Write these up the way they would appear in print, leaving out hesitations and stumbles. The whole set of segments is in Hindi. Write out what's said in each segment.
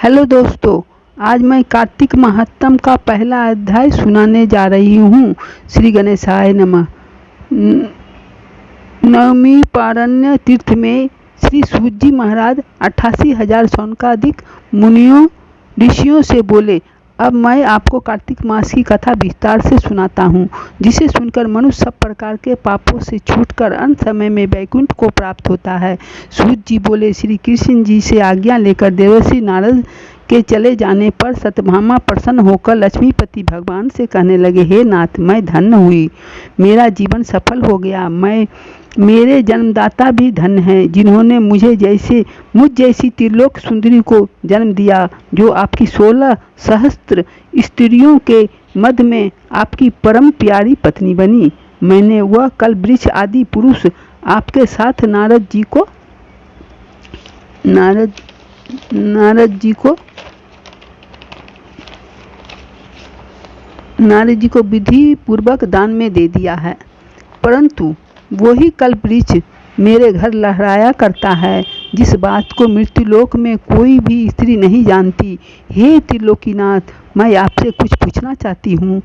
हेलो दोस्तों, आज मैं कार्तिक महात्म का पहला अध्याय सुनाने जा रही हूँ। श्री गणेशाय नमः। नवमी पारण्य तीर्थ में श्री सूत जी महाराज 88,000 शौनकादिक मुनियों ऋषियों से बोले, अब मैं आपको कार्तिक मास की कथा विस्तार से सुनाता हूँ, जिसे सुनकर मनुष्य सब प्रकार के पापों से छूटकर अंत समय में वैकुंठ को प्राप्त होता है। सूत जी बोले, श्री कृष्ण जी से आज्ञा लेकर देवर्षि नारद के चले जाने पर सत्यभामा प्रसन्न होकर लक्ष्मीपति भगवान से कहने लगे, हे नाथ, मैं धन्य हुई, मेरा जीवन सफल हो गया। मेरे जन्मदाता भी धन्य हैं, जिन्होंने मुझ जैसी त्रिलोक सुंदरी को जन्म दिया, जो आपकी 16 सहस्त्र स्त्रियों के मध्य में आपकी परम प्यारी पत्नी बनी। मैंने वह कल वृक्ष आदि पुरुष आपके साथ नारद जी को विधि पूर्वक दान में दे दिया है, परंतु वही कल्प वृक्ष मेरे घर लहराया करता है, जिस बात को मृत्युलोक में कोई भी स्त्री नहीं जानती। हे त्रिलोकीनाथ, मैं आपसे कुछ पूछना चाहती हूँ।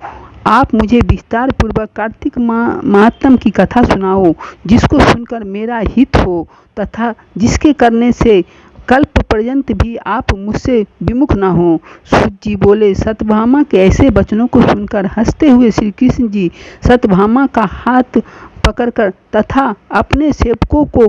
आप मुझे विस्तार पूर्वक कार्तिक महात्म की कथा सुनाओ, जिसको सुनकर मेरा हित हो तथा जिसके करने से कल्प पर्यंत भी आप मुझसे विमुख न हो। सूत जी बोले, सत्यभामा के ऐसे वचनों को सुनकर हंसते हुए श्री कृष्ण जी सत्यभामा का हाथ पकड़कर तथा अपने सेवकों को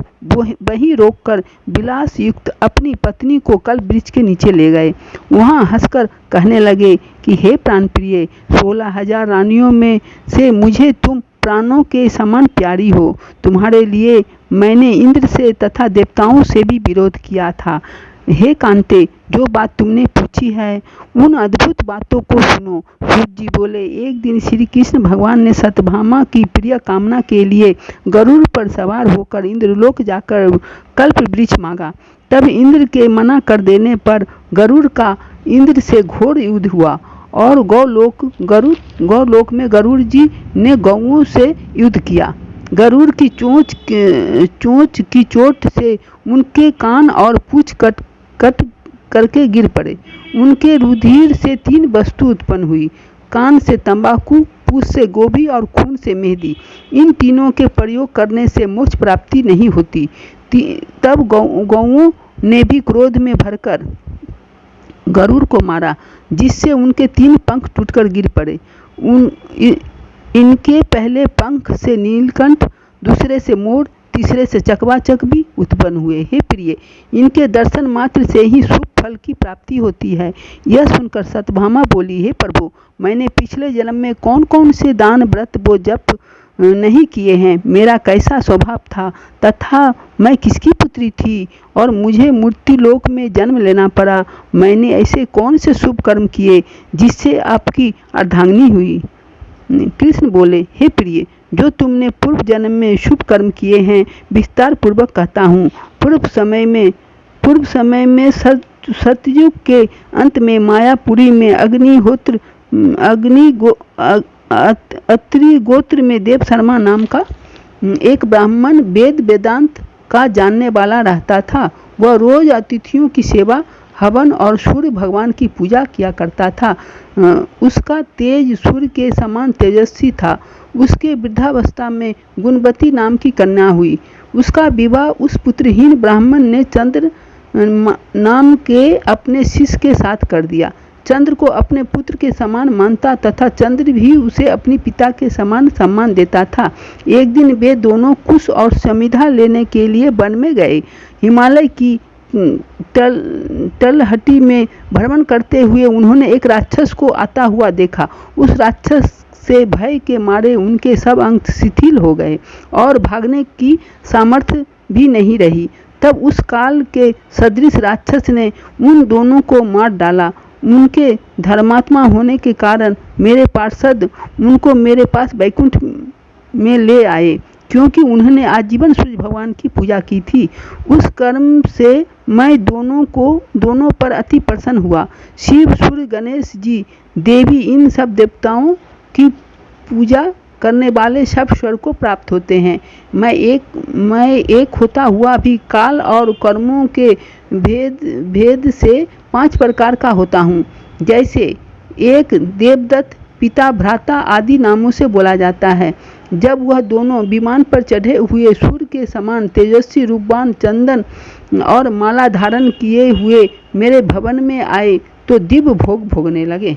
वहीं रोककर विलास युक्त अपनी पत्नी को कल्प वृक्ष के नीचे ले गए। वहां हंसकर कहने लगे कि हे प्राणप्रिय, 16,000 रानियों में से मुझे तुम प्राणों के समान प्यारी हो। तुम्हारे लिए मैंने इंद्र से तथा देवताओं से भी विरोध किया था। हे कांते, जो बात तुमने पूछी है उन अद्भुत बातों को सुनो। सूत जी बोले, एक दिन श्री कृष्ण भगवान ने सत्यभामा की प्रिय कामना के लिए गरुड़ पर सवार होकर इंद्रलोक जाकर कल्प वृक्ष मांगा। तब इंद्र के मना कर देने पर गरुड़ का इंद्र से घोर युद्ध हुआ और गौलोक में गरुड़ जी ने गौओं से युद्ध किया। गरुड़ की चोंच की चोट से उनके कान और पूंछ कट करके गिर पड़े। उनके रुधिर से 3 वस्तु उत्पन्न हुई, कान से तंबाकू, पूंछ से गोभी और खून से मेहंदी। इन तीनों के प्रयोग करने से मोक्ष प्राप्ति नहीं होती। तब गौओं ने भी क्रोध में भरकर गरुड़ को मारा, जिससे उनके 3 पंख टूटकर गिर पड़े। इनके पहले पंख से नीलकंठ, दूसरे से मोर, तीसरे से चकवाचक भी उत्पन्न हुए। हे प्रिय, इनके दर्शन मात्र से ही शुभ फल की प्राप्ति होती है। यह सुनकर सत्यभामा बोली, हे प्रभु, मैंने पिछले जन्म में कौन कौन से दान व्रत वो जप नहीं किए हैं, मेरा कैसा स्वभाव था तथा मैं किसकी पुत्री थी और मुझे मूर्तिलोक में जन्म लेना पड़ा। मैंने ऐसे कौन से शुभ कर्म किए जिससे आपकी अर्धांगिनी हुई। कृष्ण बोले, हे प्रिय, जो तुमने पूर्व जन्म में शुभ कर्म किए हैं विस्तार पूर्वक कहता हूँ। पूर्व समय में सतयुग के अंत में मायापुरी में अत्रि गोत्र में देव शर्मा नाम का एक ब्राह्मण वेदांत का जानने वाला रहता था। वह रोज अतिथियों की सेवा, हवन और सूर्य भगवान की पूजा किया करता था। उसका तेज सूर्य के समान तेजस्वी था। उसके वृद्धावस्था में गुणवती नाम की कन्या हुई। उसका विवाह उस पुत्रहीन ब्राह्मण ने चंद्र नाम के अपने शिष्य के साथ कर दिया। चंद्र को अपने पुत्र के समान मानता तथा चंद्र भी उसे अपने पिता के समान सम्मान देता था। एक दिन वे दोनों कुश और समिधा लेने के लिए वन में गए। हिमालय की तलहटी में भ्रमण करते हुए उन्होंने एक राक्षस को आता हुआ देखा। उस राक्षस से भय के मारे उनके सब अंग शिथिल हो गए और भागने की सामर्थ्य भी नहीं रही। तब उस काल के सदृश राक्षस ने उन दोनों को मार डाला। उनके धर्मात्मा होने के कारण मेरे पार्षद उनको मेरे पास वैकुंठ में ले आए, क्योंकि उन्होंने आजीवन सूर्य भगवान की पूजा की थी। उस कर्म से मैं दोनों पर अति प्रसन्न हुआ। शिव, सूर्य, गणेश जी, देवी, इन सब देवताओं की पूजा करने वाले सब स्वर्ग को प्राप्त होते हैं। मैं एक होता हुआ भी काल और कर्मों के भेद से 5 प्रकार का होता हूँ। जैसे एक देवदत्त, पिता, भ्राता आदि नामों से बोला जाता है। जब वह दोनों विमान पर चढ़े हुए सूर्य के समान तेजस्वी रूपवान, चंदन और माला धारण किए हुए मेरे भवन में आए तो दिव्य भोग भोगने लगे।